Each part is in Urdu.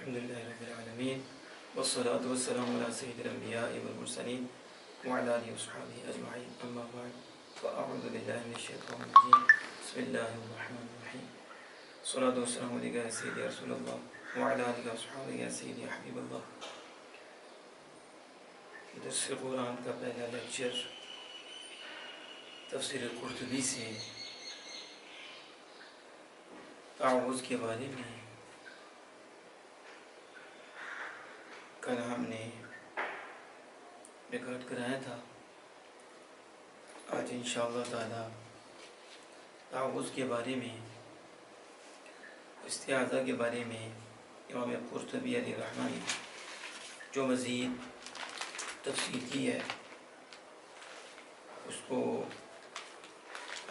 الحمد لله رب العالمين والصلاة والسلام على سيد الأنبياء والمرسلين وعلى آله وصحبه أجمعين أما بعد فأعوذ بالله من الشيطان الرجيم بسم الله الرحمن الرحيم الصلاة والسلام عليك يا سيدي يا رسول الله وعلى آله وصحبه يا سيدي يا حبيب الله. درس قرآن کا پہلا لیکچر تفسیر قرطبی سے تعوذ کے بارے میں. کل ہم نے ریکارڈ کرایا تھا. آج انشاءاللہ تعالی تعوذ کے بارے میں، استعاذہ کے بارے میں امام قرطبی علیہ الرحمہ نے جو مزید تفصیل کی ہے اس کو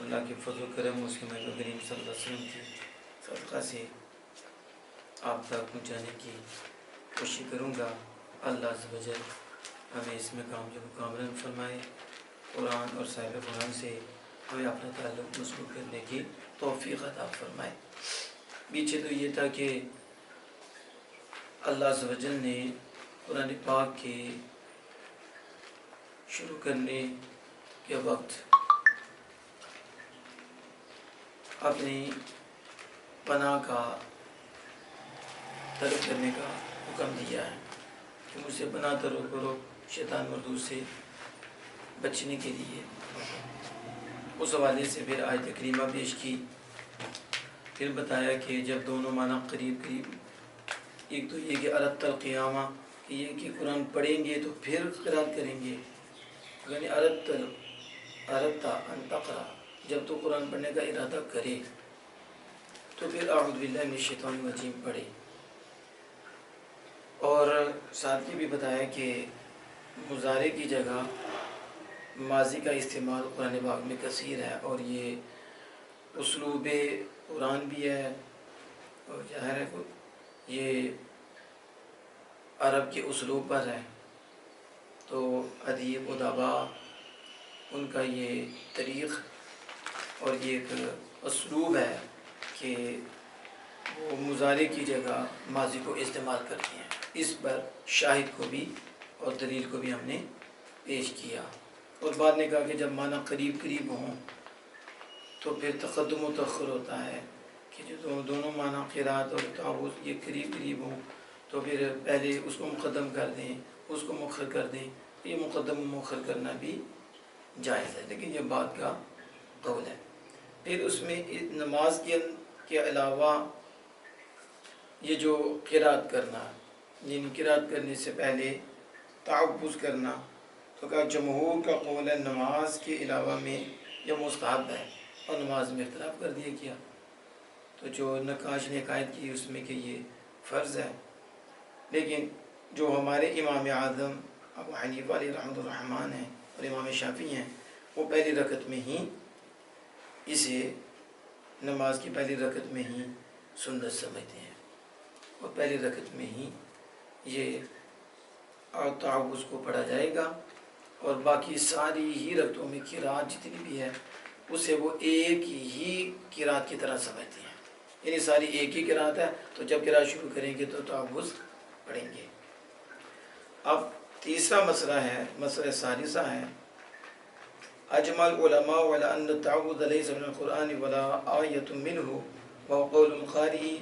اللہ کے فضل و کرم اس کے محبوب کریم صلی اللہ علیہ وسلم کی صدقہ سے آپ تک پہنچانے کی کوشش کروں گا. اللہ عز و جل ہمیں اس میں کامران فرمائے، قرآن اور صاحب قرآن سے ہمیں اپنا تعلق مضبوط کرنے کی توفیق عطا فرمائے. پیچھے تو یہ تھا کہ اللہ عز و جل نے قرآن پاک کے شروع کرنے کے وقت اپنی پناہ کا طلب کرنے کا حکم دیا ہے کہ مجھ سے پناہ طلب کرو شیطان مردود سے بچنے کے لیے. اس حوالے سے پھر آیت کریمہ پیش کی، پھر بتایا کہ جب دونوں معنی قریب ایک تو یہ کہ ارت القیامہ، یہ کہ قرآن پڑھیں گے تو پھر قرات کریں گے، یعنی ارت ان تقرأ، جب تو قرآن پڑھنے کا ارادہ کرے تو پھر اعوذ باللہ من الشیطان الرجیم پڑھے. اور ساتھ یہ بھی بتایا کہ مضارع کی جگہ ماضی کا استعمال قرآن پاک میں کثیر ہے، اور یہ اسلوب قرآن بھی ہے، اور ظاہر ہے یہ عرب کے اسلوب پر ہے. تو ادیب ادبا ان کا یہ طریق اور یہ ایک اسلوب ہے کہ وہ مضارع کی جگہ ماضی کو استعمال کرتے ہیں. اس پر شاہد کو بھی اور دلیل کو بھی ہم نے پیش کیا، اور بعد نے کہا کہ جب معنی قریب ہوں تو پھر تقدم و تأخر ہوتا ہے کہ جو دونوں معنی قرات اور تعوذ یہ قریب ہوں تو پھر پہلے اس کو مقدم کر دیں، اس کو مؤخر کر دیں. یہ مقدم و مؤخر کرنا بھی جائز ہے، لیکن یہ بات کا قول ہے. پھر اس میں نماز کے علاوہ یہ جو قرات کرنا، یعنی قرات کرنے سے پہلے تعوذ کرنا، تو کہا جمہور کا قول ہے نماز کے علاوہ میں یہ مستحب ہے، اور نماز میں اختلاف کر دیا گیا. تو جو نقاش نے قائد کی اس میں کہ یہ فرض ہے، لیکن جو ہمارے امام اعظم ابو حنیفہ علیہ رحمۃ الرحمن ہیں اور امام شافعی ہیں، وہ پہلی رکعت میں ہی اسے نماز کی پہلی رکعت میں ہی سنت سمجھتے ہیں، اور پہلی رکعت میں ہی یہ تعوذ کو پڑھا جائے گا، اور باقی ساری ہی رکعتوں میں قرات جتنی بھی ہے اسے وہ ایک ہی قرات کی طرح سمجھتے ہیں، یعنی ساری ایک ہی قرات ہے. تو جب قرات شروع کریں گے تو تعوذ پڑھیں گے. اب تیسرا مسئلہ ہے، مسئلہ ثالثہ ہے، اجمع العلماء على ان التعوذ ليس من القرآن ولا آية منه وهو قول القارئ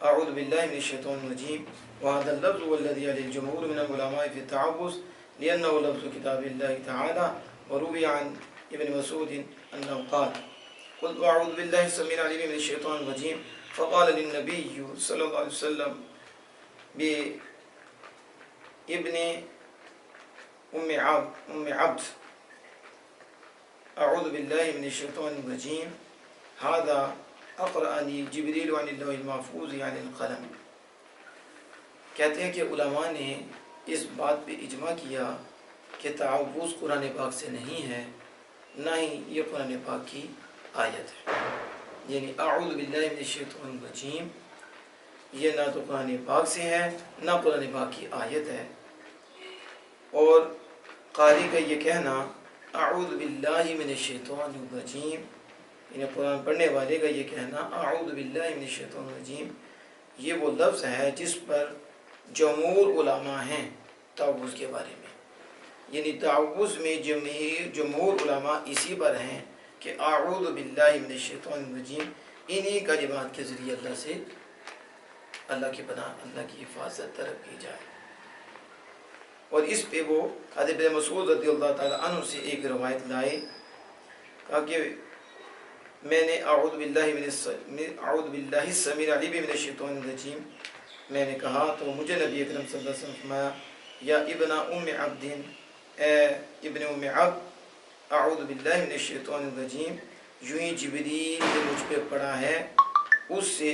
اعوذ بالله من الشيطان الرجيم، وهذا اللفظ والذي عليه الجمهور من العلماء في التعوذ لأنه لفظ كتاب الله تعالى. وروي عن ابن مسعود أنه قال قلت أعوذ بالله السميع العليم من الشيطان الرجيم، فقال للنبي صلى الله عليه وسلم بابن أم عبد اعوذ بالله من الشيطان الرجيم هذا اقرأني جبریل عن اللوح المحفوظ عن القلم. کہتے ہیں کہ علماء نے اس بات پہ اجماع کیا کہ تعوذ قرآن پاک سے نہیں ہے، نہ ہی یہ قرآن پاک کی آیت ہے. یعنی اعوذ باللہ من الشیطان الرجیم یہ نہ تو قرآن پاک سے ہے نہ قرآن پاک کی آیت ہے. اور قاری کا یہ کہنا اعوذ باللہ من الشیطان الرجیم، یعنی قرآن پڑھنے والے کا یہ کہنا اعوذ باللہ من الشیطان الرجیم، یہ وہ لفظ ہے جس پر جمہور علماء ہیں تعوذ کے بارے میں، یعنی تعوذ میں جمہور علماء اسی پر ہیں کہ اعوذ باللہ من الشیطان الرجیم، انہی کلمات کے ذریعے اللہ سے اللہ کی پناہ، اللہ کی حفاظت طلب کی جائے۔ اور اس پہ وہ حضرت ابن مسعود رضی اللہ تعالیٰ عنہ سے ایک روایت لائے، کہا کہ میں نے اعوذ باللہ السمیع العلیم من الشیطان الرجیم میں نے کہا تو مجھے نبی اکرم صلی اللہ علیہ وسلم فرمایا یا ابن ام عبد، اے ابن ام عبد، اعوذ باللہ من الشیطان الرجیم یوں ہی جبریل نے مجھ پہ پڑھا ہے اس سے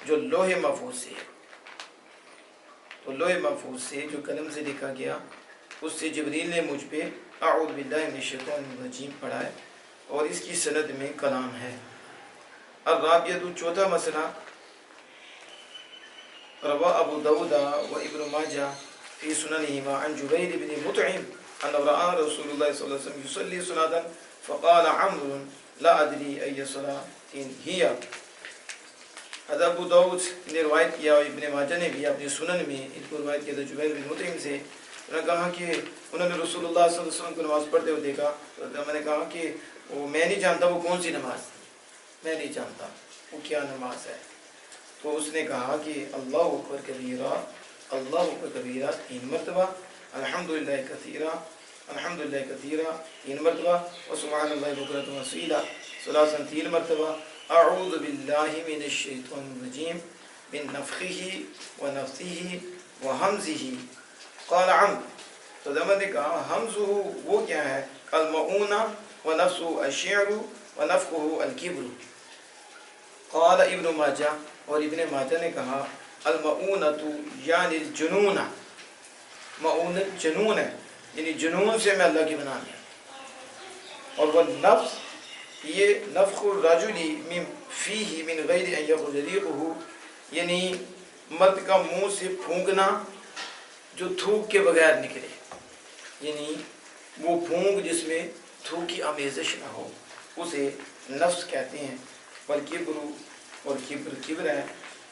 جو لوح محفوظ سے، تو لوح محفوظ سے جو قلم سے لکھا گیا اس سے جبریل نے مجھ پہ اعوذ باللہ من الشیطان الرجیم پڑھا ہے، اور اس کی سند میں کلام ہے۔ الرابعۃ، چوتھا مسئلہ، روا ابو داؤد و ابن ماجہ فی سننہما عن جبیر بن مطعم انہ رأى رسول اللہ صلی اللہ علیہ وسلم یصلی صلاۃ فقال عمرو لا ادری ای صلاۃ ہی۔ حضرت ابو داؤد نے روایت کیا اور ابن ماجہ نے بھی اپنی سنن میں ان کو روایت کیا تھا جبیر بن مطعم سے، انہوں نے کہا کہ انہوں نے رسول اللہ صلی اللہ علیہ وسلم کو نماز پڑھتے ہوئے دیکھا، میں نے کہا کہ وہ میں نہیں جانتا وہ کون سی نماز تھی، میں نہیں جانتا وہ کیا نماز ہے، تو اس نے کہا کہ اللہ اکبر کبیرہ، اللہ اکبر کبیرہ 3 مرتبہ، الحمدللہ کثیرہ، الحمدللہ کثیرہ 3 مرتبہ، وسبحان اللہ بکرۃ وصیلا ثلاثا 3 مرتبہ، اعوذ باللہ من الشیطان الرجیم من نفخہ ونفثہ وہمزہ۔ قال عمرو، تو زمن نے کہا ہمزہ وہ کیا ہے؟ المعونہ ونفثہ الشعر ونفخہ الکبر۔ قال ابن ماجہ، اور ابن ماجہ نے کہا المعونۃ یعنی الجنون، معونت جنون ہے، یعنی جنون سے میں اللہ کی بنا لیا، اور وہ نفس یہ نفخ الرجل من فیہ من غیر ان یخرج ریقہ، یعنی مرد کا منہ سے پھونکنا جو تھوک کے بغیر نکلے، یعنی وہ پھونک جس میں تھوک کی آمیزش نہ ہو اسے نفس کہتے ہیں۔ والکبر، اور کبر ہے۔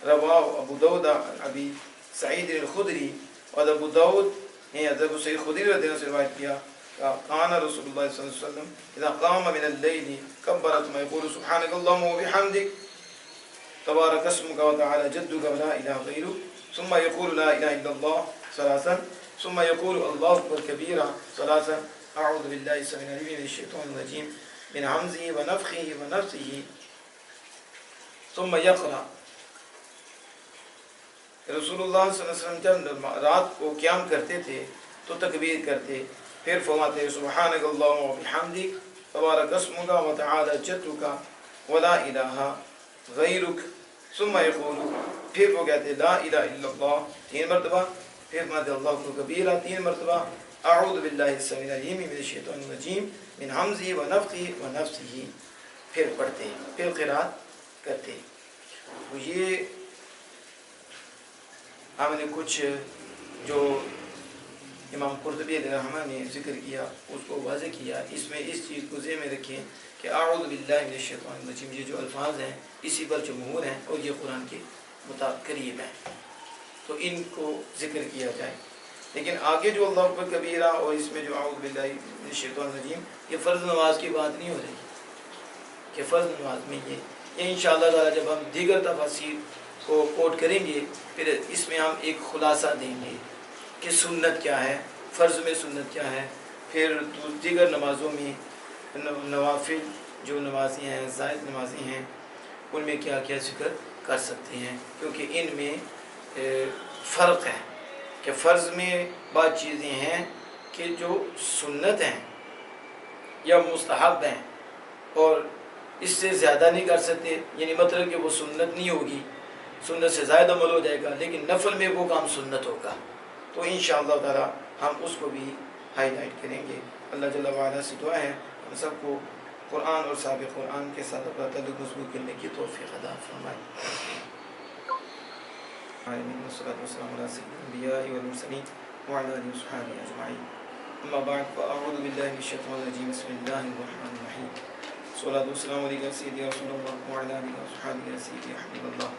رواہ ابو داؤد ابی سعید الخدری، اور ابو داؤد نے حضرت ابو سعید خدری رضی اللہ عنہ سے روایت کیا کان رسول اللہ صلی اللہ علیہ وسلم اذا قام من اللیل کبر ثم یقول سبحانک اللہم وبحمدک تبارک اسمک وتعالی جدک ولا الہ غیرک ثم یقول لا الہ الا اللہ ثلاثا ثم یقول اللہ اکبر کبیرا ثلاثا اعوذ باللہ السمیع العلیم من الشیطان الرجیم من حمزہ ونفخہ ونفثہ ثم یقرأ۔ رسول اللہ صلی اللہ علیہ وسلم جب رات کو قیام کرتے تھے تو تکبیر کرتے، پھر فرماتے سبحانک اللہم وبحمدک تبارک اسمک وتعالی جدک ولا الہ غیرک ثم یقول، پھر وہ کہتے لا الہ الا اللہ 3 مرتبہ، پھر فرماتے اللہ کو کبیرہ 3 مرتبہ، اعوذ باللہ السمیع العلیم من الشیطان الرجیم من حمزہ ونفخہ ونفثہ، پھر پڑھتے، پھر قرات کرتے۔ یہ ہم نے کچھ جو امام قرطبی علیہ الرحمہ نے ذکر کیا اس کو واضح کیا، اس میں اس چیز کو ذہن میں رکھیں کہ اعوذ باللہ من الشیطان الرجیم یہ جو الفاظ ہیں اسی پر جمہور ہیں اور یہ قرآن کے مطابق قریب ہیں، تو ان کو ذکر کیا جائے۔ لیکن آگے جو اللہ اکبر کبیرہ اور اس میں جو اعوذ باللہ من الشیطان الرجیم، یہ فرض نماز کی بات نہیں ہو رہی کہ فرض نماز میں یہ انشاءاللہ تعالی جب ہم دیگر تفاسیر کو کوٹ کریں گے پھر اس میں ہم ایک خلاصہ دیں گے کہ سنت کیا ہے، فرض میں سنت کیا ہے، پھر دیگر نمازوں میں نوافل جو نمازی ہیں، زائد نمازی ہیں، ان میں کیا کیا ذکر کر سکتے ہیں، کیونکہ ان میں فرق ہے کہ فرض میں بعض چیزیں ہیں کہ جو سنت ہیں یا مستحب ہیں اور اس سے زیادہ نہیں کر سکتے، یعنی مطلب کہ وہ سنت نہیں ہوگی، سنت سے زائد عمل ہو جائے گا، لیکن نفل میں وہ کام سنت ہوگا، تو انشاءاللہ تعالی ہم اس کو بھی ہائی لائٹ کریں گے۔ اللہ جل وعلا سے دعا ہے ہم سب کو قرآن اور سابق قرآن کے ساتھ اپنا تعلق مضبوط کرنے کی توفیق عطا فرمائے۔ والصلاة والسلام على سيد الأنبياء والمرسلين وعلى آله وصحبه أجمعين، أما بعد فأعوذ بالله من الشيطان الرجيم، بسم الله الرحمن الرحيم، الصلاة والسلام عليك يا سيدي يا رسول الله وعلى آله وصحبه يا سيدي يا حبيب الله،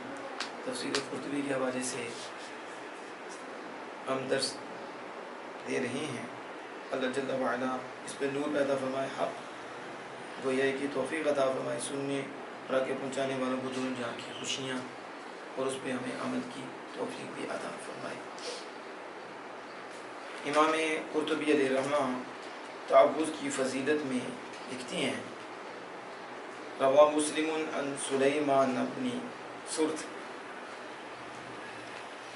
تفسیر قرطبی کے حوالے سے ہم درس دے رہے ہیں۔ اللہ جل وعلا اس پہ نور پیدا فرمائے، حق گویا کی توفیق عطا فرمائے، سننے اور آگے پہنچانے والوں کو دور جہاں کی خوشیاں اور اس پہ ہمیں عمل کی توفیق بھی عطا فرمائے۔ امام قرطبی علیہ الرحمہ تعوذ کی فضیلت میں لکھتی ہیں، روا مسلم عن سلیمان بن سرد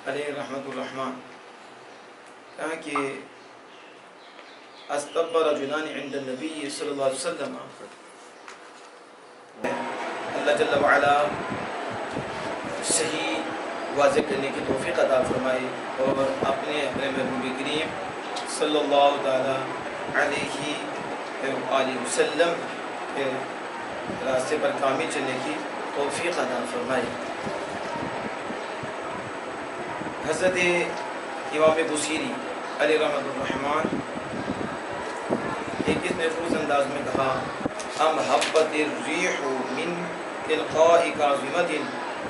علیہ رحمۃ الرحمن، کہا کہ استب رجلان عند النبی صلی اللہ علیہ وسلم، اللہ جل وعلا صحیح واضح کرنے کی توفیق عطا فرمائے اور اپنے محبوب کریم صلی اللہ تعالی علیہ وآلہ وسلم کے راستے پر کامل چلنے کی توفیق عطا فرمائے۔ حضرت امام بصیری علیہ رحمۃ الرحمن ایک اس محفوظ انداز میں کہا، ام حبت الریح من تلقاء کاظمۃ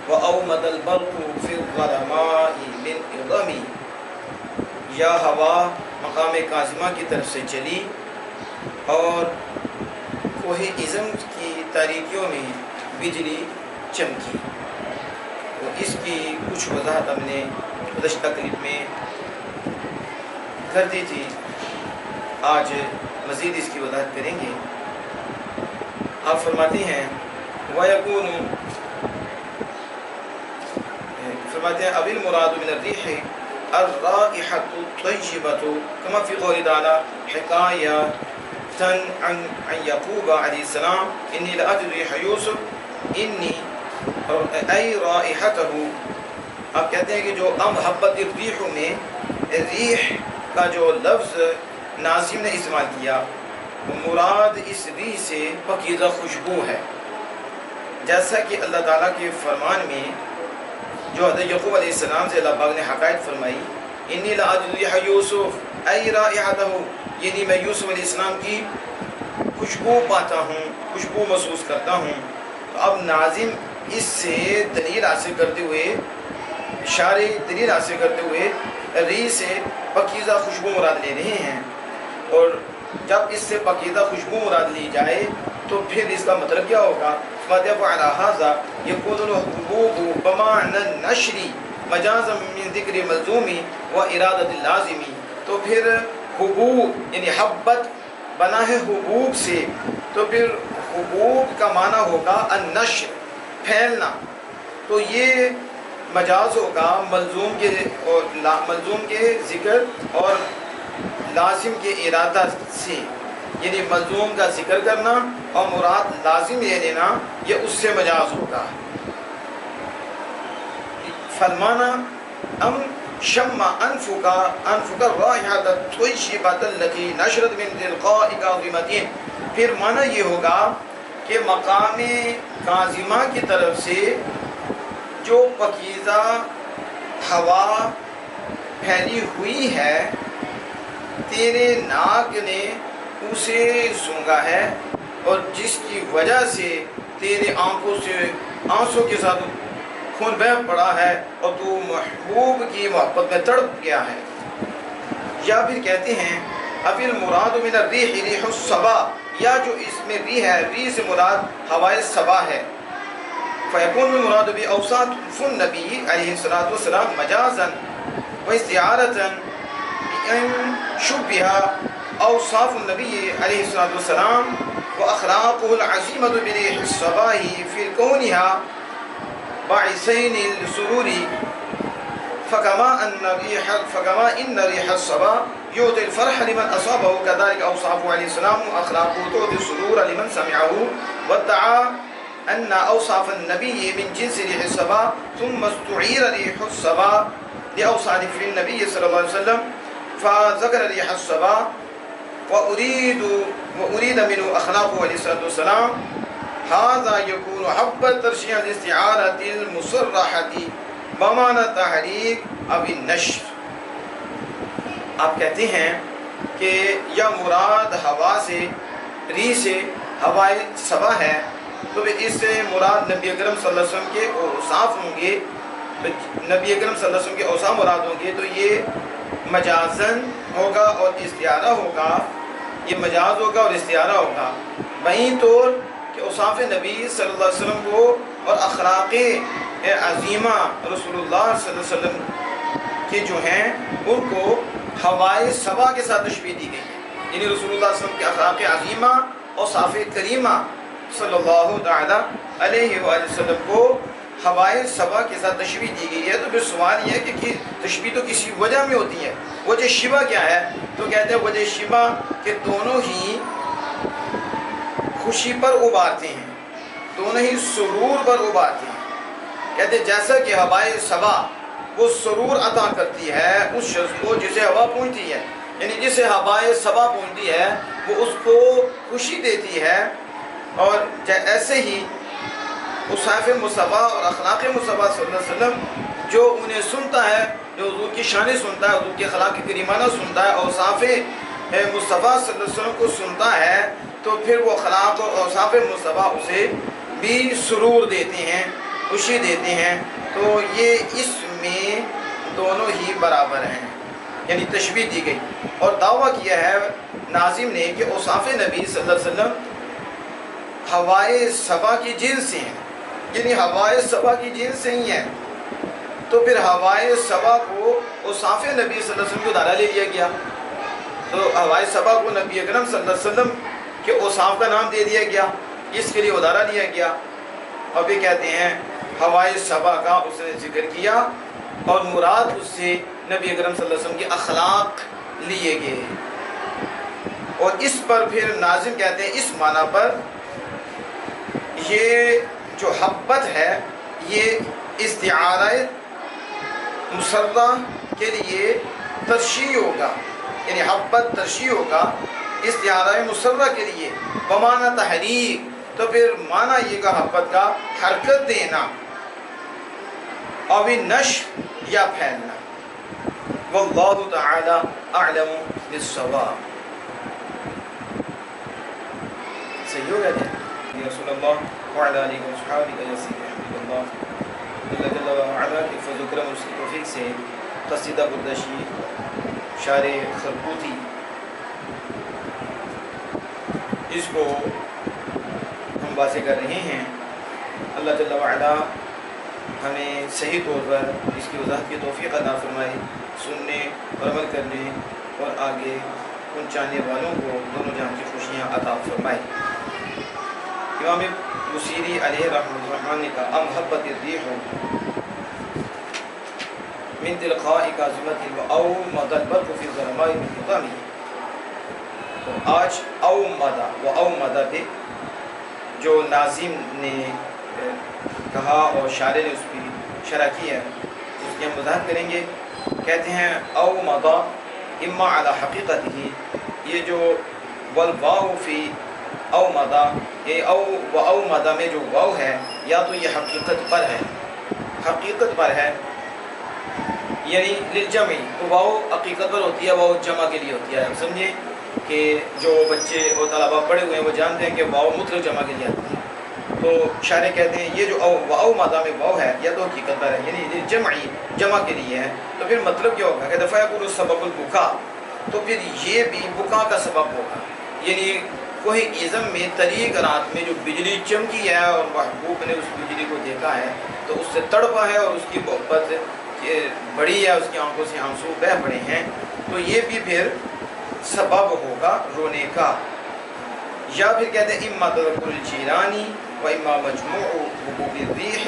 واومد البرق فی الظلماء من اغمی، یا ہوا مقام کاظمہ کی طرف سے چلی اور کوہ عظم کی تاریکیوں میں بجلی چمکی۔ تو اس کی کچھ وضاحت ہم نے گزشتہ کلپ میں کر دی تھی، آج مزید اس کی وضاحت کریں گے۔ آپ فرماتے ہیں وَيَكُونُ، فرماتے ہیں ابل مراد من الریح الرائحۃ الطیبۃ کما فی قول تعالی حکایۃ عن یعقوب علیہ السلام انی لأجد ریح یوسف انی ای رائحتہ۔ آپ کہتے ہیں کہ جو ام حبت الریح میں ریح کا جو لفظ ناظم نے استعمال کیا، مراد اس ریح سے پاکیزہ خوشبو ہے، جیسا کہ اللہ تعالیٰ کے فرمان میں جو حضرت یعقوب علیہ السلام سے اللہ پاک نے حقائق فرمائی، انی لأجد ریح یوسف ای رائحتہ، یعنی میں یوسف علیہ السلام کی خوشبو پاتا ہوں، خوشبو محسوس کرتا ہوں۔ تو اب ناظم اس سے دلیل حاصل کرتے ہوئے، اشارے دلیل حاصل کرتے ہوئے ریح سے پاکیزہ خوشبو مراد لے رہے ہیں، اور جب اس سے پاکیزہ خوشبو مراد لی جائے تو پھر اس کا مطلب کیا ہوگا؟ فَعَلَى هَذَا يَكُونُ الْحُبُوبُ بِمَعْنَى النَّشْرِ مَجَازًا مِنْ ذِكْرِ الْمَلْزُومِ وَإِرَادَةِ اللَّازِمِ۔ تو پھر حبوب یعنی حبت بنا ہے حبوب سے، تو پھر حبوب کا معنی ہوگا النشر، پھیلنا، تو یہ مجاز ہوگا ملزوم کے ذکر اور لازم کے ارادہ سے، یعنی ملزوم کا ذکر کرنا اور مراد لازم لے لینا، یہ اس سے مجاز ہوگا۔ فالمانا ام شم انفک الرائحۃ الطیبۃ التی نشرت من تلقاء کاظمۃ، پھر معنی یہ ہوگا کہ مقام کاظمہ کی طرف سے جو پاکیزہ ہوا پھیلی ہوئی ہے، تیرے ناک نے اسے سونگھا ہے، اور جس کی وجہ سے تیرے آنکھوں سے آنسوں کے ساتھ خون بہہ پڑا ہے اور تو محبوب کی محبت میں تڑپ گیا ہے۔ یا پھر کہتے ہیں ابھی المراد من الریح ریح الصبا، یا جو اس میں ریح ہے، ریح سے مراد ہوائے صبا ہے۔ فیکون المراد باوصاف النبی علیہ الصلوۃ والسلام مجازا واستعارۃ بأن شبہ اوصاف النبی علیہ الصلوۃ والسلام واخلاقه العظیمۃ بریح الصبا فی کونها باعثین السرور، فكما ان ريح الصبا يعطي الفرح لمن اصابه كذلك اوصافه عليه السلام واخلاقه تعطي السرور لمن سمعه، وادعى ان اوصاف النبي من جنس ريح الصبا ثم استعير ريح الصبا لاوصاف النبي صلى الله عليه وسلم فذكر ريح الصبا واريد منه اخلاقه عليه الصلاه والسلام، هذا يكون حب ترشيح الاستعارة المصرحة بمعنى تحریک اب النشر۔ آپ کہتے ہیں کہ یا مراد ہوا سے، ری سے ہوائے صبا ہے، تو اس سے مراد نبی اکرم صلی اللہ علیہ وسلم کے اوصاف ہوں گے نبی اکرم صلی اللہ علیہ وسلم کے اوصاف مراد ہوں گے تو یہ مجازن ہوگا اور استعارہ ہوگا، یہ مجاز ہوگا اور استعارہ ہوگا، بہین طور کہ اوصاف نبی صلی اللہ علیہ وسلم کو اور اخلاق عظیمہ رسول اللہ صلی اللہ علیہ وسلم کے جو ہیں ان کو ہوائے سبا کے ساتھ تشبیہ دی گئی ہے، یعنی رسول اللہ صلی اللہ علیہ وسلم کے اخلاق عظیمہ اور صاف کریمہ صلی اللہ تعالیٰ علیہ وآلہ وسلم کو ہوائے سبا کے ساتھ تشبیہ دی گئی ہے۔ تو پھر سوال یہ ہے کہ تشبیہ تو کسی وجہ میں ہوتی ہے، وجہ شبہ کیا ہے؟ تو کہتے ہیں وجہ شبہ کہ دونوں ہی خوشی پر ابھارتے ہیں، دونوں ہی سرور پر ابھارتے ہیں۔ کہتے ہیں جیسا کہ ہوائے سبا وہ سرور عطا کرتی ہے اس شخص کو جسے ہوا پہنچتی ہے، یعنی جسے ہوائے سبا پہنچتی ہے وہ اس کو خوشی دیتی ہے، اور ایسے ہی اوصاف مصطفیٰ اور اخلاق مصطفیٰ صلی اللہ علیہ وسلم جو انہیں سنتا ہے، جو حضور کی شانیں سنتا ہے، حضور کی اخلاق کریمانہ سنتا ہے، اوصاف مصطفیٰ صلی اللہ علیہ وسلم کو سنتا ہے، تو پھر وہ اخلاق اور اوصاف مصطفیٰ اسے بھی سرور دیتے ہیں، خوشی دیتے ہیں۔ تو یہ اس میں دونوں ہی برابر ہیں، یعنی تشبیہ دی گئی، اور دعویٰ کیا ہے ناظم نے کہ اوصاف نبی صلی اللہ علیہ وسلم ہوائے سبا کی جنس سے ہیں، یعنی ہوائے سبا کی جنس سے ہی ہیں۔ تو پھر ہوائے سبا کو اوصاف نبی صلی اللہ علیہ وسلم کو دارا لے لیا گیا، تو ہوائے سبا کو نبی اکرم صلی اللہ علیہ وسلم کے اوصاف کا نام دے دیا گیا، اس کے لیے ادارہ لیا گیا، اور بھی کہتے ہیں ہوائے سبا کا اس نے ذکر کیا اور مراد اس سے نبی اکرم صلی اللہ علیہ وسلم کے اخلاق لیے گئے۔ اور اس پر پھر ناظم کہتے ہیں اس معنی پر یہ جو حبت ہے یہ استعارہ مسرہ کے لیے ترشیح ہوگا، یعنی حبت ترشیح ہوگا استعارہ مسرہ کے لیے، بمعنی تحریک، تو پھر معنی یہ کا حبت کا حرکت دینا، اور نشر یا پھیلنا۔ واللہ تعالی اعلم بالصواب۔ صحیح ہو گیا جی؟ رسول اللہ وعلیٰ آلہ وصحبہ یسیر رحمۃ اللہ۔ اللہ جل وعلا کے فضل و کرم اس کی توفیق سے قصیدہ بردشی شعر خربوتی، اس کو ہم واضح کر رہے ہیں۔ اللہ جل وعلا ہمیں صحیح طور پر اس کی وضاحت کی توفیق عطا فرمائے، سننے اور عمل کرنے اور آگے پہنچانے والوں کو دونوں جہاں کی خوشیاں عطا فرمائے۔ امام بصیری علیہ رحمۃ الرحمن نے کہا امحبت الریح من تلقاء کاظمۃ او مد البرق فی الظلماء من حطامی۔ تو آج او مدہ و او مدہ پہ جو ناظم نے کہا اور شاعر نے اس کی شرح کی ہے اس کی ہم وضاحت کریں گے۔ کہتے ہیں او مدہ اما علی حقیقتہ، یہ جو والواو فی او مدہ، یہ او و او مدہ میں جو واو ہے یا تو یہ حقیقت پر ہے، حقیقت پر ہے، یعنی للجمع، تو واو حقیقت پر ہوتی ہے، واو جمع کے لیے ہوتی ہے۔ آپ سمجھیں کہ جو بچے اور طلبہ پڑھے ہوئے ہیں وہ جانتے ہیں کہ واو مطلق جمع کے لیے آتی ہے۔ تو شاعر کہتے ہیں یہ جو او مادہ میں واو ہے یا تو حقیقت پر ہے، یعنی جمعی جمع کے لیے ہے، تو پھر مطلب کیا ہوگا کہ دفعہ کو سبب البکا، تو پھر یہ بھی بکا کا سبب ہوگا، یعنی کوئی ازم میں طریق رات میں جو بجلی چمکی ہے اور محبوب نے اس بجلی کو دیکھا ہے تو اس سے تڑپا ہے اور اس کی محبت بڑی ہے، اس کی آنکھوں سے آنسو بہہ پڑے ہیں، تو یہ بھی پھر سبب ہوگا رونے کا۔ یا پھر کہتے ہیں اما تذکر الجیرانی و اما مجموع حبوب الریح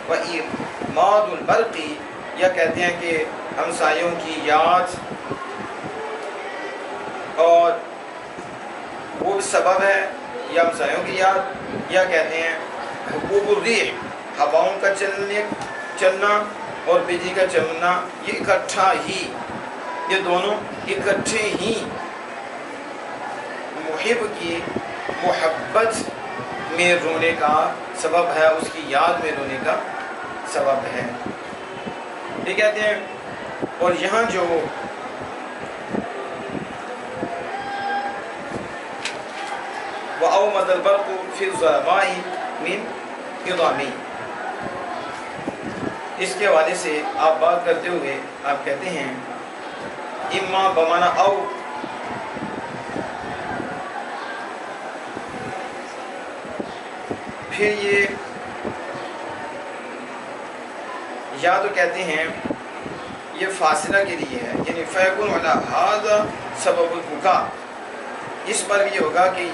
و ایماد البرقی، یا کہتے ہیں کہ ہمسایوں کی یاد اور وہ سبب ہے یا ہمسایوں کی یاد، یا کہتے ہیں حبوب الریح ہواؤں کا چلنا اور بجلی کا چمکنا، یہ اکٹھا ہی، یہ دونوں اکٹھے ہی محب کی محبت میں رونے کا سبب ہے، اس کی یاد میں رونے کا سبب ہے۔ یہ کہتے ہیں، اور یہاں جو وَأَوْمَدَ الْبَرْقُ فِي الظَّلَمَاءِ مِنْ عِظَامِ، اس کے حوالے سے آپ بات کرتے ہوئے آپ کہتے ہیں اما بمانا او، پھر یہ یا تو کہتے ہیں یہ فاصلہ کے لیے ہے، یعنی فیکون علی ھذا سبب البکا، اس پر بھی یہ ہوگا کہ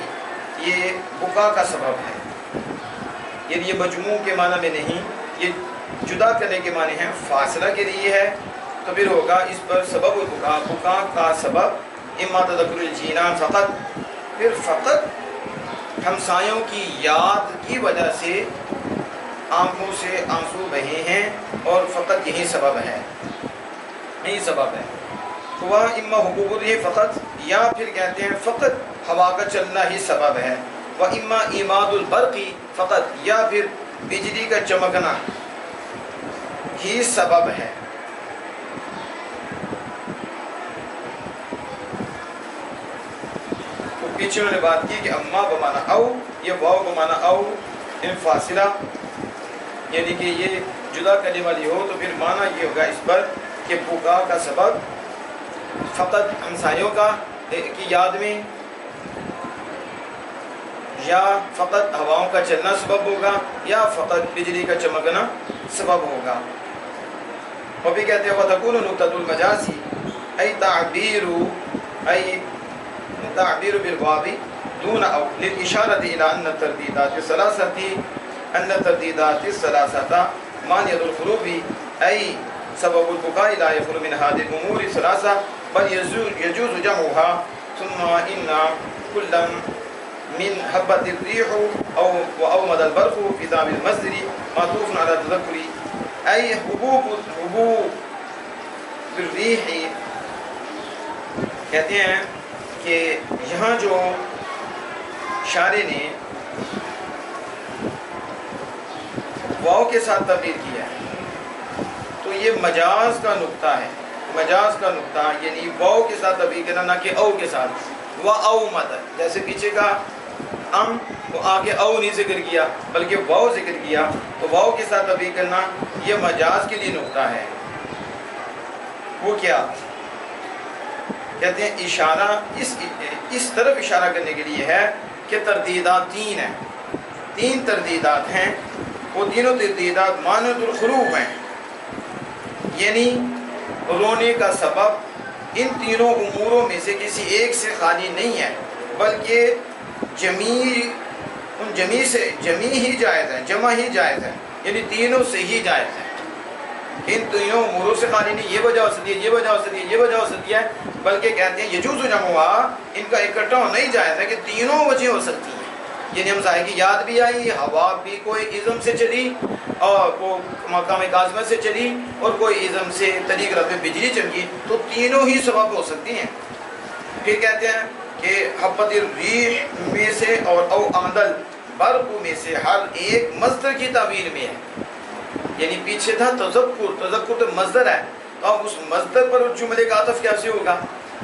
یہ بکا کا سبب ہے، یعنی یہ مجموع کے معنی میں نہیں، یہ جدا کرنے کے معنی ہیں، فاصلہ کے لیے ہے تو پھر ہوگا اس پر سبب البکا، بکا کا سبب اما تذکر الجینان فقط، پھر فقط ہمسایوں کی یاد کی وجہ سے آنکھوں سے آنسو بہے ہیں اور فقط یہی سبب ہے، یہی سبب ہے۔ ہوا اما حبوب الريح فقط، یا پھر کہتے ہیں فقط ہوا کا چلنا ہی سبب ہے، و اما ایماد البرقی فقط، یا پھر بجلی کا چمکنا ہی سبب ہے۔ تو پیچھے انہوں نے بات کی کہ اما بمانا او، یہ واو بمانا او ان فاصلہ، یعنی کہ یہ جدا کرنے والی ہو تو پھر معنی یہ ہوگا اس پر کہ بکا کا سبب فقط ہمسایوں کا کی یاد میں، یا فقط ہواؤں کا چلنا سبب ہوگا، یا فقط بجلی کا چمکنا سبب ہوگا۔ وہ بھی کہتے ہیں وَتَكُونُ نُقْطَةُ الْمَجَازِ أي تعبیر بالواو دون او للإشارة إلى أن الترديدات الثلاثة مانع الخروف أي سبب البكاء لا يخلو من هذه الأمور الثلاثة بل يجوز جمعها، ثم إن كلا من هبت الريح أو وأومد البرق في ذاب المصدر معطوف على تذكر أي حبوب الريح۔ کہتے ہیں کہ یہاں جو شارع نے واو کے ساتھ تعبیر کیا ہے تو یہ مجاز کا نقطہ ہے، مجاز کا نقطہ یعنی واو کے ساتھ تعبیر کرنا، نہ کہ او کے ساتھ۔ و او مدد، جیسے پیچھے کا ام وہ آگے او نہیں ذکر کیا بلکہ واو ذکر کیا، تو واو کے ساتھ تعبیر کرنا یہ مجاز کے لیے نقطہ ہے۔ وہ کیا کہتے ہیں اشارہ اس طرف اشارہ کرنے کے لیے ہے کہ تردیدات تین ہیں، تین تردیدات ہیں، وہ تینوں تردیدات مانع الخروف ہیں، یعنی رونے کا سبب ان تینوں اموروں میں سے کسی ایک سے خالی نہیں ہے، بلکہ جمی ہی جائز ہے، جمع ہی جائز ہے، یعنی تینوں سے ہی جائز ہے، ان تینوں اموروں سے خالی نہیں، یہ وجہ ہو سکتی ہے، یہ وجہ ہو سکتی ہے، یہ وجہ ہو سکتی ہے، بلکہ کہتے ہیں یجوز جمعہ، ان کا اکٹھا ہونا ہی جائز ہے کہ تینوں وجہ ہو سکتی ہیں، یعنی ہمسائے کی یاد بھی آئی، ہوا بھی کوئی ازم سے چلی اور وہ مقام کاظمہ سے چلی اور کوئی ازم سے طریق رب بجلی چمکی، تو تینوں ہی سبب ہو سکتی ہیں۔ پھر کہتے ہیں کہ حبت الریح میں سے اور او امدل برق میں سے ہر ایک مصدر کی تعبیر میں ہے، یعنی پیچھے تھا تذکر تو مصدر ہے، تو اب اس مصدر پر جملے کا عطف کیسے ہوگا؟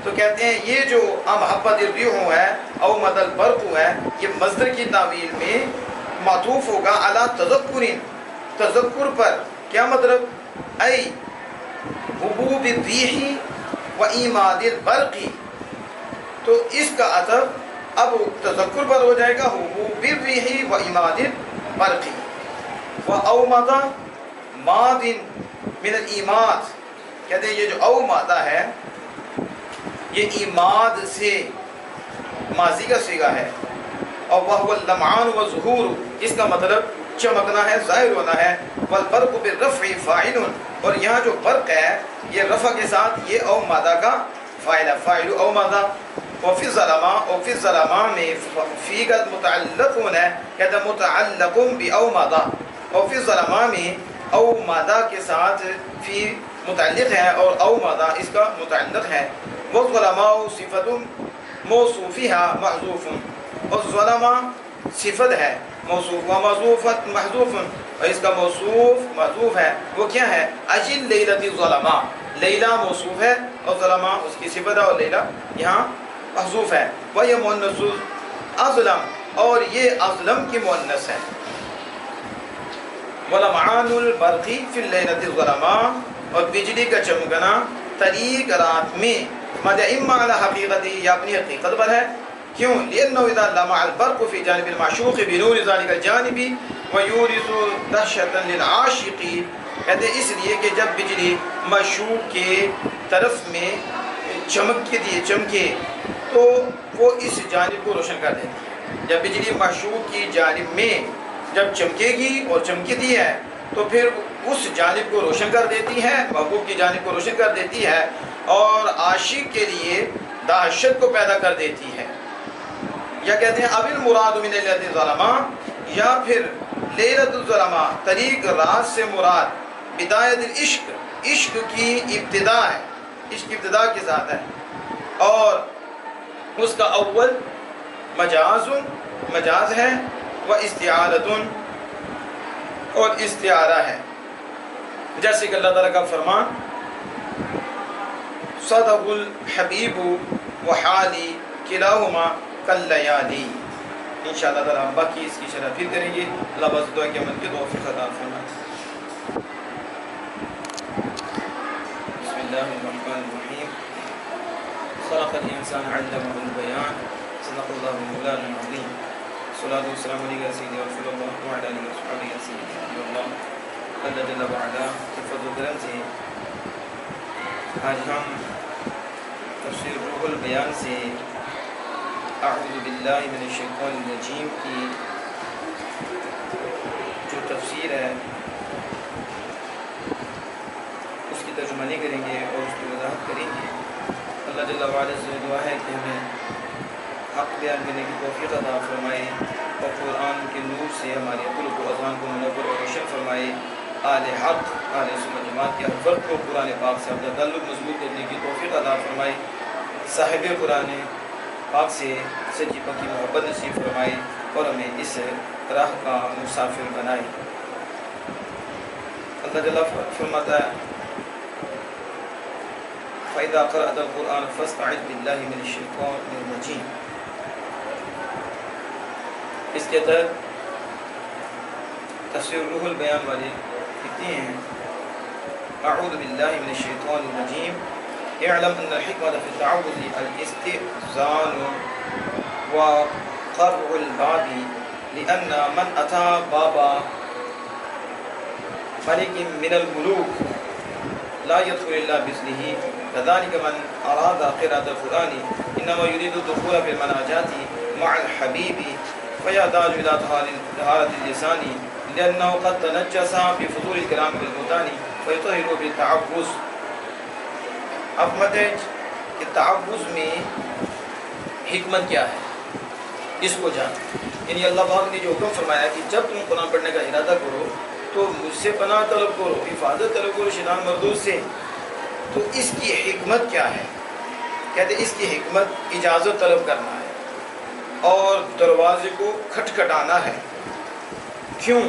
تو کہتے ہیں یہ جو حبت الریح ہے او مدل برق ہے، یہ مصدر کی تعبیر میں معطوف ہوگا علی تذکرین، تذکر پر، کیا مطلب؟ ای حبوب الریح و ایماد البرق، تو اس کا عطف اب تذکر پر ہو جائے گا، حبوب الریح و ایماد البرق، و اومد ماد من الایماد، کہتے ہیں یہ جو او مادہ ہے یہ ایماد سے ماضی کا صیغہ ہے، اور وہ اللمعان و ظہور، اس کا مطلب چمکنا ہے، ظاہر ہونا ہے، والبرق بالرفع فاعل، اور یہاں جو برق ہے یہ رفع کے ساتھ یہ او مادہ کا فاعل ہے، فاعل او مادہ، وفی الظلماء، اور فی الظلماء میں فی کا متعلق ہونا ہے، کہتا ہے متعلق بی او مادہ، اور فی الظلماء میں او مادہ کے ساتھ فی متعلق ہے اور او مادہ اس کا متعلق ہے، والظلماء صفت موصوفها محذوف، اور ظلماء صفت ہے موصوف و محذوفت محذوف، اور اس کا موصوف محذوف ہے، وہ کیا ہے؟ اجل لیلۃ الظلماء، لیلہ موصوف ہے اور ظلماء اس کی صفت ہے اور لیلہ یہاں محذوف ہے، وہی مؤنث اظلم، اور یہ اظلم کی مؤنث ہے، وَلَمْعَانُ الْبَرْقِ فِي اللَّيْلَةِ الظَّلَمَاءِ، اور بجلی کا چمکنا طریق رات میں، ماذا اما علی حقیقتی، یا اپنی حقیقت پر ہے. کیوں؟ لِأَنَّهُ إِذَا لَمَعَ الْبَرْقُ فِي جَانِبِ الْمَعْشُوقِ بِنُورِ ذَلِكَ الْجَانِبِ وَيُورِثُ دَهْشَةً لِلْعَاشِقِ، کہتے ہیں اس لیے کہ جب بجلی معشوق کے طرف میں چمکے تو وہ اس جانب کو روشن کر دیتی ہے. جب بجلی معشوق کی جانب میں جب چمکے گی اور چمکتی ہے تو پھر اس جانب کو روشن کر دیتی ہے، محبوب کی جانب کو روشن کر دیتی ہے، اور عاشق کے لیے دہشت کو پیدا کر دیتی ہے. یا کہتے ہیں اب المراد من لیلۃ الظلماء، یا پھر لیلۃ الظلماء طریق رات سے مراد بدایت العشق، عشق کی ابتدا ہے، عشق کی ابتدا کے ساتھ ہے، اور اس کا اول مجاز ہے، و استعارۃ، اور استعارہ ہے. جیسے کہ اللہ تعالیٰ کا فرمان صدق الحبیب و حالی کلاہما کاللیالی. انشاءاللہ تعالیٰ ہم باقی اس کی شرح پھر کریں گے. اللہ بس دعا کے عمل کی توفیق عطا فرمائے. بسم اللہ الرحمن الرحیم. خلق الانسان علمہ البیان. صدق اللہ مولانا العظیم. الصلاۃ والسلام علیہ سیدی رسول اللہ وعلی آلہ وصحبہ سیدی اللہ. اللہ جل وعلا کے فضل و کرم سے آج ہم تفسیر روح البیان سے اعوذ باللہ من الشیطان الرجیم کی جو تفسیر ہے اس کی ترجمانی کریں گے اور اس کی وضاحت کریں گے. اللہ جل وعلا سے دعا ہے کہ ہمیں حق بیان کرنے کی توفیق عطا فرمائے، اور قرآن کے نور سے ہمارے قلوب و اذہان کو منور و روشن فرمائے. آل حق، آل سنت جماعت کے ہر فرد کو قرآن پاک سے اپنا تعلق مضبوط کرنے کی توفیق عطا فرمائے. صاحب قرآن پاک سے سچی پکی محبت نصیب فرمائے، اور ہمیں اس راہ کا مسافر بنائے. اللہ جل فرماتا ہے فَإِذَا قَرَأْتَ الْقُرْآنَ فَاسْتَعِذْ بِاللَّهِ مِنَ الشَّيْطَانِ الرَّجِيمِ. اس کے تحت تفسیر روح البیان والے کہتے ہیں اعوذ باللہ من الشیطان الرجیم اعلم ان الحکمت فی التعوذ الاستئذان وقرع الباب لأن من اتى بابا ملک من الملوک لا يدخل الا بإذنه كذلك من اراد قراءة القرآن انما يريد الدخول في المناجات مع الحبیب فيحتاج الى طهارة اللسان لأنه قد تنجس بفضول الكلام بالبهتان فيطهر بالتعوذ. اب تعوذ میں حکمت کیا ہے اس کو جان. یعنی اللہ پاک نے جو حکم فرمایا کہ جب تم قرآن پڑھنے کا ارادہ کرو تو مجھ سے پناہ طلب کرو، حفاظت طلب کرو شیطان مردود سے. تو اس کی حکمت کیا ہے؟ کہتے ہیں اس کی حکمت اجازت طلب کرنا ہے اور دروازے کو کھٹکھٹانا ہے. کیوں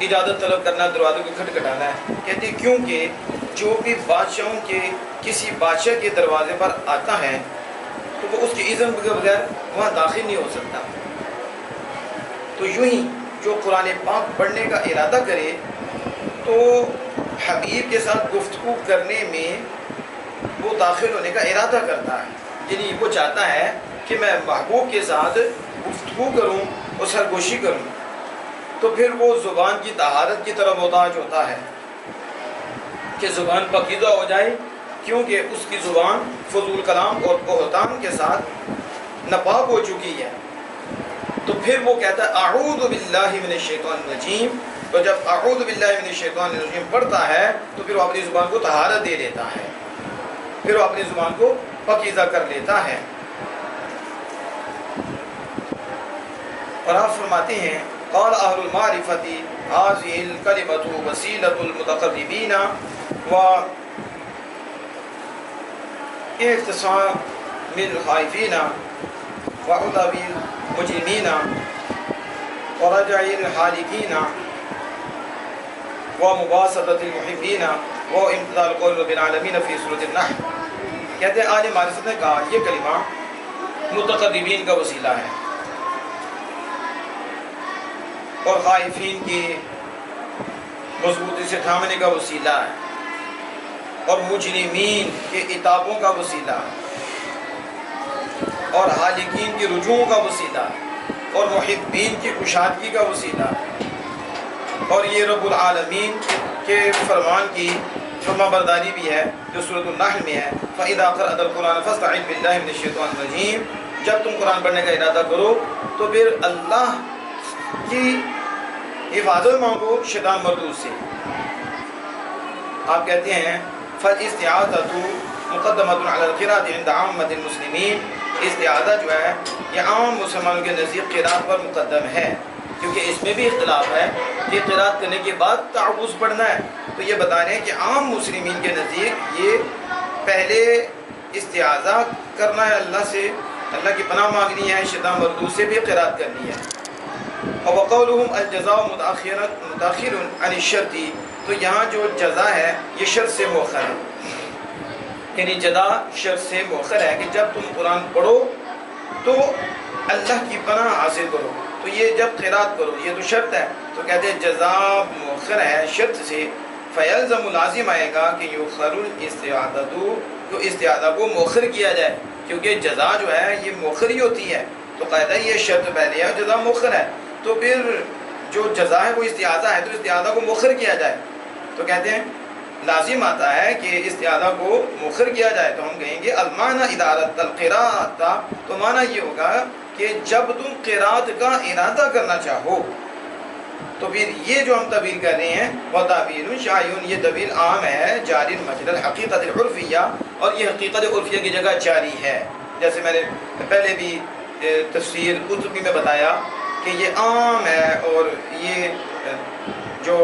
اجازت طلب کرنا، دروازے کو کھٹکھٹانا ہے؟ کہتے ہیں کیونکہ جو بھی بادشاہوں کے کسی بادشاہ کے دروازے پر آتا ہے تو وہ اس کے اذن کے بغیر وہاں داخل نہیں ہو سکتا. تو یوں ہی جو قرآن پاک پڑھنے کا ارادہ کرے تو حبیب کے ساتھ گفتگو کرنے میں وہ داخل ہونے کا ارادہ کرتا ہے. یعنی وہ چاہتا ہے کہ میں محبوب کے ساتھ گفتگو کروں اور سرگوشی کروں. تو پھر وہ زبان کی طہارت کی طرف محتاج ہوتا ہے کہ زبان پاکیزہ ہو جائے، کیونکہ اس کی زبان فضول کلام اور بہتان کے ساتھ ناپاک ہو چکی ہے. تو پھر وہ کہتا ہے اعوذ باللہ من الشیطان الرجیم. تو جب اعوذ باللہ من الشیطان الرجیم پڑھتا ہے تو پھر وہ اپنی زبان کو طہارت دے لیتا ہے، پھر وہ اپنی زبان کو پاکیزہ کر لیتا ہے. اور آپ فرماتے ہیں قال اہل المعرفۃ هذه الکلمۃ وسیلۃ المتقربین و اعتصام الخائفین وعذاب المجرمین ورجع الحالکین ومباسطۃ المحبین وامتثال قول رب العالمین فی سورۃ النحل. کہتے ہیں اہل معرفت نے کہا یہ کلمہ متقربین کا وسیلہ ہے اور خائفین کی مضبوطی سے تھامنے کا وسیلہ ہے، اور مجرمین کے عتابوں کا وسیلہ ہے، اور حالقین کی رجوع کا وسیلہ ہے، اور محبین کی کشادگی کا وسیلہ ہے، اور یہ رب العالمین کے فرمان کی فرما برداری بھی ہے جو سورۃ النحل میں ہے، فَإِذَا قَرَأْتَ الْقُرْآنَ فَاسْتَعِذْ بِاللَّهِ مِنَ الشَّيْطَانِ الرَّجِيمِ۔ جب تم قرآن پڑھنے کا ارادہ کرو تو پھر اللہ کی حفاظت مانگو شیطان مردود سے۔ آپ کہتے ہیں فَالْإِسْتِعَاذَةُ مُقَدَّمَةٌ عَلَى الْقِرَاءَةِ عِنْدَ عَامَّةِ الْمُسْلِمِينَ۔ استعاذہ جو ہے یہ عام مسلمانوں کے نزدیک قرات پر مقدم ہے، کیونکہ اس میں بھی اختلاف ہے کہ قرات کرنے کے بعد تعوذ پڑھنا ہے، تو یہ بتا رہے ہیں کہ عام مسلمین کے نزدیک یہ پہلے استعاذہ کرنا ہے اللہ سے، اللہ کی پناہ مانگنی ہے، شیطان مردود سے بھی قرات کرنی ہے۔ اور وقولہم الجزاء متأخر عن الشرط، تو یہاں جو جزا ہے یہ شرط سے مؤخر ہے، یعنی جزا شرط سے مؤخر ہے کہ جب تم قرآن پڑھو تو اللہ کی پناہ حاصل کرو، تو یہ جب قرات کرو یہ تو شرط ہے، تو کہتے ہیں جزا مؤخر ہے شرط سے، فیلزم لازم آئے گا کہ یؤخر الاستعاذۃ، تو استعاذہ کو مؤخر کیا جائے، کیونکہ جزا جو ہے یہ مؤخر ہی ہوتی ہے، تو قاعدہ یہ شرط پہلے ہے جزا مؤخر ہے، تو پھر جو جزا ہے وہ استعاذہ ہے، تو استعاذہ کو مؤخر کیا جائے، تو کہتے ہیں لازم آتا ہے کہ استعاذہ کو مؤخر کیا جائے، تو ہم کہیں گے المعنی اذا اردت القراءۃ، تو معنی یہ ہوگا کہ جب تم قرات کا ارادہ کرنا چاہو، تو پھر یہ جو ہم تعبیر کر رہے ہیں وہ تعبیر شایع، یہ تعبیر عام ہے، جاری مجرى الحقیقت العرفیہ، اور یہ حقیقت عرفیہ کی جگہ جاری ہے، جیسے میں نے پہلے بھی تفسیر قرطبی میں بتایا کہ یہ عام ہے، اور یہ جو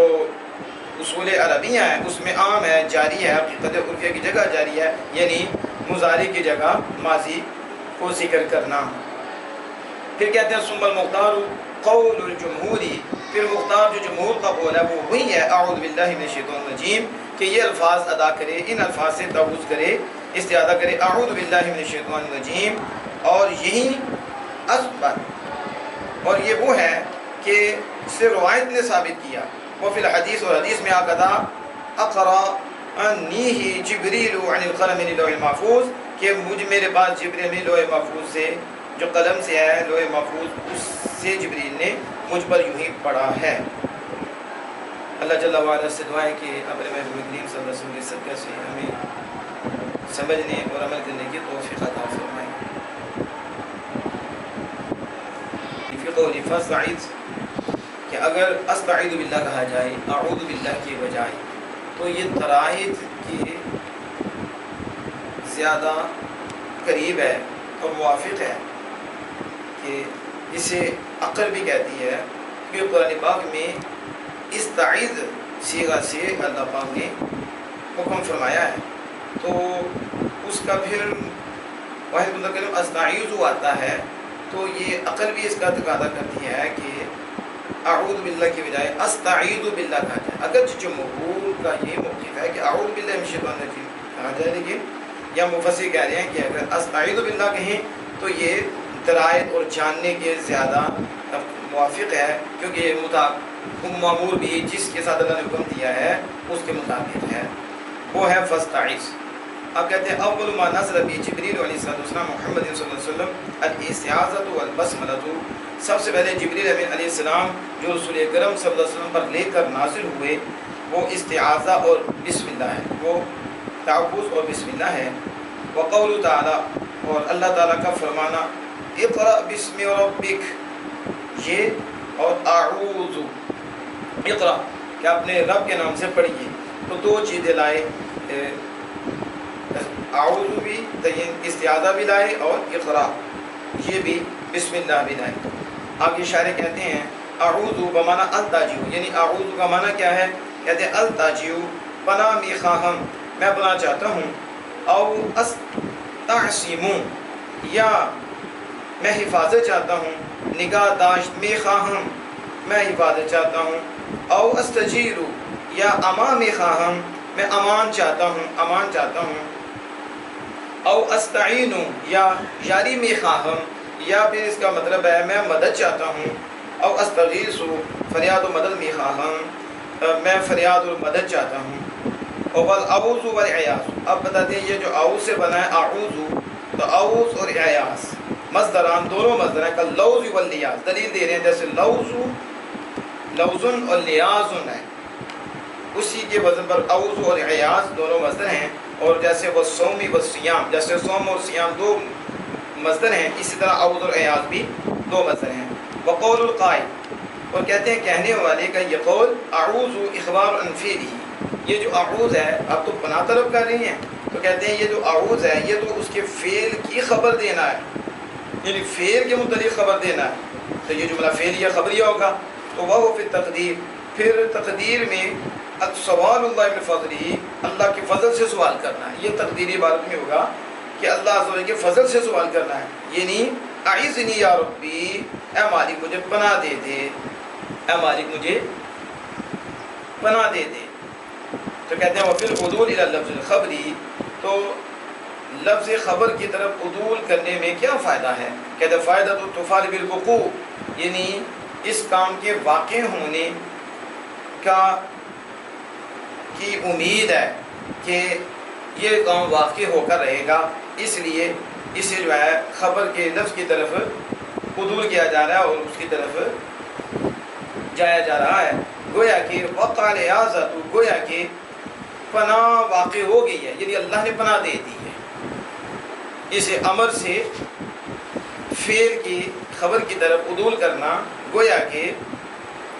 اصول عربیہ ہیں اس میں عام ہے، جاری ہے، حقیقت عرفیہ کی جگہ جاری ہے، یعنی مضارع کی جگہ ماضی کو ذکر کرنا۔ پھر کہتے ہیں ثم المختار قول الجمہوری، پھر مختار جو جمہور کا قول ہے وہ وہی ہے اعوذ باللہ من الشیطان الرجیم، کہ یہ الفاظ ادا کرے، ان الفاظ سے تعوذ کرے، استعاذہ کرے، اعوذ باللہ من الشیطان الرجیم، اور یہی اثبت، اور یہ وہ ہے کہ اس سے روایت نے ثابت کیا، وہ فی الحدیث، اور حدیث میں آقا تھا اقرأنیہ جبریل عن القلم من اللوح المحفوظ، کہ میرے پاس جبریل نے لوح محفوظ سے، جو قلم سے ہے لوح محفوظ، اس سے جبریل نے مجھ پر یوں ہی پڑھا ہے۔ اللہ جل وعلا سے دعا ہے کہ اپنے محبوب کریم صلی اللہ علیہ وسلم کے صدقے سے ہمیں سمجھنے اور عمل کرنے کی توفیق عطا فرمائے۔ فی قول فاستعذ، کہ اگر استعیذ باللہ کہا جائے اعوذ باللہ کی بجائے، تو یہ ترائد کی زیادہ قریب ہے اور موافق ہے، کہ اسے عقل بھی کہتی ہے، کہ قرآن پاک میں استعیذ صیغہ سے اللہ پاک نے حکم فرمایا ہے، تو اس کا پھر واحد متکلم استعیذ آتا ہے، تو یہ عقل بھی اس کا تقاضا کرتی ہے کہ اعوذ باللہ کی بجائے استعیذ باللہ کہا جائے، اگرچہ جمہور کا یہ موقف ہے کہ اعوذ باللہ من الشیطان الرجیم کہا جائے، لیکن یا مفسر کہہ رہے ہیں کہ اگر استعیذ باللہ کہیں تو یہ درائد اور جاننے کے زیادہ موافق ہے، کیونکہ یہ معمور بھی جس کے ساتھ اللہ نے حکم دیا ہے اس کے مطابق ہے، وہ ہے فاستعذ۔ اب کہتے ہیں اول ما نزل به جبریل علیہ السلام محمد صلی اللہ علیہ وسلم الاستعاذۃ والبسملۃ، سب سے پہلے جبریل امین علیہ السلام جو رسول اکرم صلی اللہ علیہ وسلم پر لے کر نازل ہوئے وہ استعاذہ اور بسم اللہ ہے، وہ تعوذ اور بسم اللہ ہے۔ وقول تعالی، اور اللہ تعالیٰ کا فرمانا اقرأ بسم ربک، یہ اور اعوذ اقرأ کہ اپنے رب کے نام سے پڑھیے، تو دو چیزیں لائے، اعوذ بھی استعاذہ بھی لائے، اور اقرأ یہ بھی بسم اللہ بھی لائے۔ آگے شاعر کہتے ہیں اعوذ بمعنی التاجیو، یعنی اعوذ کا معنی کیا ہے؟ کہتے ہیں التاجیو پناہ می خواہم، میں پناہ چاہتا ہوں، او استعصم، یا میں حفاظت چاہتا ہوں، نگاہ داشت می خواہم، میں حفاظت چاہتا ہوں، او استجیر، یا امان می خواہم، میں امان چاہتا ہوں، او استعین، یا یاری می خواہم، یا پھر اس کا مطلب ہے میں مدد چاہتا ہوں، او استغیث، فریاد و مدد می خواہم، میں فریاد اور مدد چاہتا ہوں۔ اور اعوذ والعیاذ، اب بتاتے ہیں یہ جو اعوذ سے بنا ہے اعوذ، تو اعوذ اور اعیاذ مصدران، دونوں مصدر ہیں، کل لوز والیاز، دلیل دے رہے ہیں جیسے لوزن اور لیازن ہے، اسی کے وزن پر اعوذ اور اعیاذ دونوں مصدر ہیں۔ اور جیسے والصوم والصیام، جیسے صوم اور صیام دو مصدر ہیں، اسی طرح اعوذ اور اعیاذ بھی دو مصدر ہیں۔ وقول القائل، اور کہتے ہیں کہنے والے کا یہ قول، اعوذ اخبار عن فعلہ، یہ جو اعوذ ہے، آپ تو پناہ طلب کر رہی ہیں، تو کہتے ہیں یہ جو اعوذ ہے یہ تو اس کے فعل کی خبر دینا ہے، یعنی فعل کے متعلق خبر دینا ہے، تو یہ جملہ فعلیہ خبریہ ہوگا۔ تو وہ پھر تقدیر، پھر تقدیر میں سوال اللہ من فضلہ، اللہ کے فضل سے سوال کرنا ہے، یہ تقدیری عبارت میں ہوگا کہ اللہ عز و جل کے فضل سے سوال کرنا ہے، یعنی اعذنی یا ربی، اے مالک مجھے پناہ دے دے، اے مالک مجھے پناہ دے دے۔ تو کہتے ہیں وفی العدول الی اللفظ الخبری، تو لفظ خبر کی طرف عدول کرنے میں کیا فائدہ ہے؟ کہتے ہیں فائدہ تو تفعل بالوقوع، یعنی اس کام کے واقع ہونے کی امید ہے کہ یہ کام واقع ہو کر رہے گا، اس لیے اسے جو ہے خبر کے لفظ کی طرف عدول کیا جا رہا ہے اور اس کی طرف جایا جا رہا ہے۔ گویا کہ وقع الاعاذۃ، گویا کہ پناہ واقع ہو گئی ہے، یعنی اللہ نے پناہ دے دی ہے۔ اس امر سے فعل کی خبر کی طرف عدول کرنا، گویا کہ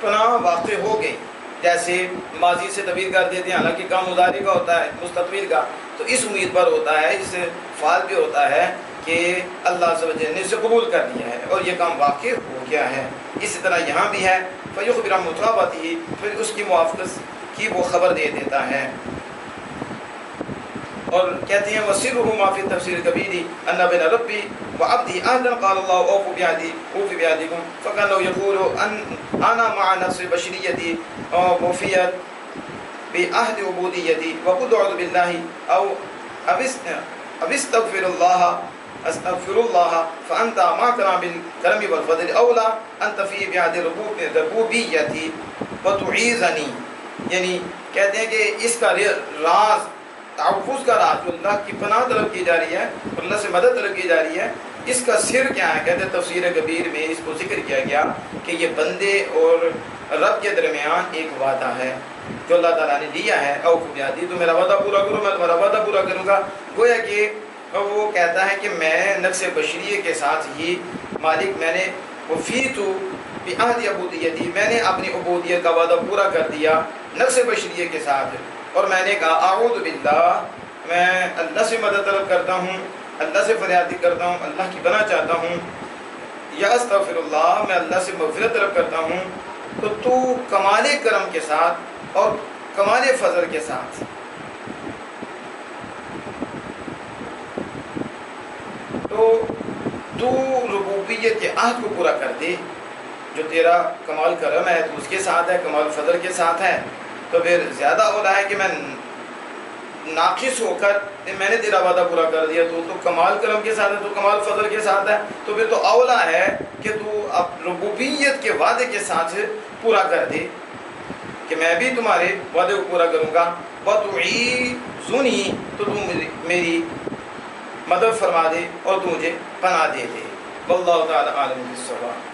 پناہ واقع ہو گئی، جیسے ماضی سے تعبیر کر دیتے ہیں، حالانکہ کام مضارع کا ہوتا ہے، مستقبل کا، تو اس امید پر ہوتا ہے، اس فعل پہ ہوتا ہے کہ اللہ عز و جل نے اسے قبول کر لیا ہے اور یہ کام واقع ہو گیا ہے۔ اسی طرح یہاں بھی ہے فیخبر مطابقتہ، پھر اس کی موافقت کی وہ خبر دے دیتا ہے۔ اور کہتے ہیں وَسِرُّهُ مَا فِي التَّفْسِيرِ الْكَبِيرِ أَنَّ بَيْنَ رَبِّي وَعَبْدِي عَهْدًا قَالَ اللَّهُ أَوْفُوا بِعَهْدِكُمْ، فَكَأَنَّهُ يَقُولُ أَنَا مَعَ نَفْسِ الْبَشَرِيَّةِ وَفِيَتْ بِعَهْدِ عُبُودِيَّتِي وَقُلْ أَعُوذُ بِاللَّهِ أَوْ أَسْتَغْفِرُ اللَّهَ فَأَنْتَ مَعَ بِالْكَرْمِ وَالْفَضْلِ أَوْلَى أَنْ تَفِيَ بِعَهْدِ الرُّبُوبِيَّةِ وَتُعِيذَنِي، یعنی کہتے ہیں کہ اس کا راز، تحفظ کا راز جو اللہ کی پناہ طلب کی جا رہی ہے، اللہ سے مدد طلب کی جا رہی ہے، اس کا سر کیا ہے؟ کہتے ہیں تفسیر کبیر میں اس کو ذکر کیا گیا کہ یہ بندے اور رب کے درمیان ایک وعدہ ہے جو اللہ تعالیٰ نے لیا ہے، اوفوا بعہدی، تو میرا وعدہ پورا کرو، میں تمہارا وعدہ پورا کروں گا۔ گویا کہ وہ کہتا ہے کہ میں نفس بشریہ کے ساتھ ہی مالک، میں نے وفیت بعہد عبودیتی، میں نے اپنی عبودیت کا وعدہ پورا کر دیا نفس بشریہ کے ساتھ، اور میں نے کہا اعوذ باللہ، میں اللہ سے مدد طلب کرتا ہوں، اللہ سے فریاد کرتا ہوں، اللہ کی پناہ چاہتا ہوں، یا استغفر اللہ، میں اللہ سے مغفرت طلب کرتا ہوں۔ تو کمال کرم کے ساتھ اور کمال فضل کے ساتھ تو ربوبیت کے عہد کو پورا کر دے، جو تیرا کمال کرم ہے تو اس کے ساتھ ہے، کمال فضل کے ساتھ ہے، تو پھر زیادہ ہو رہا ہے کہ میں ناقص ہو کر میں نے تیرا وعدہ پورا کر دیا، تو کمال کرم کے ساتھ ہے، تو کمال فضل کے ساتھ ہے، تو پھر تو اولا ہے کہ تو اب ربوبیت کے وعدے کے ساتھ پورا کر دے کہ میں بھی تمہارے وعدے کو پورا کروں گا۔ وَتُعِيذُنِي، تو تم میری مدد فرما دے اور تو مجھے پناہ دے دے۔ واللہ تعالی عالم بالصواب۔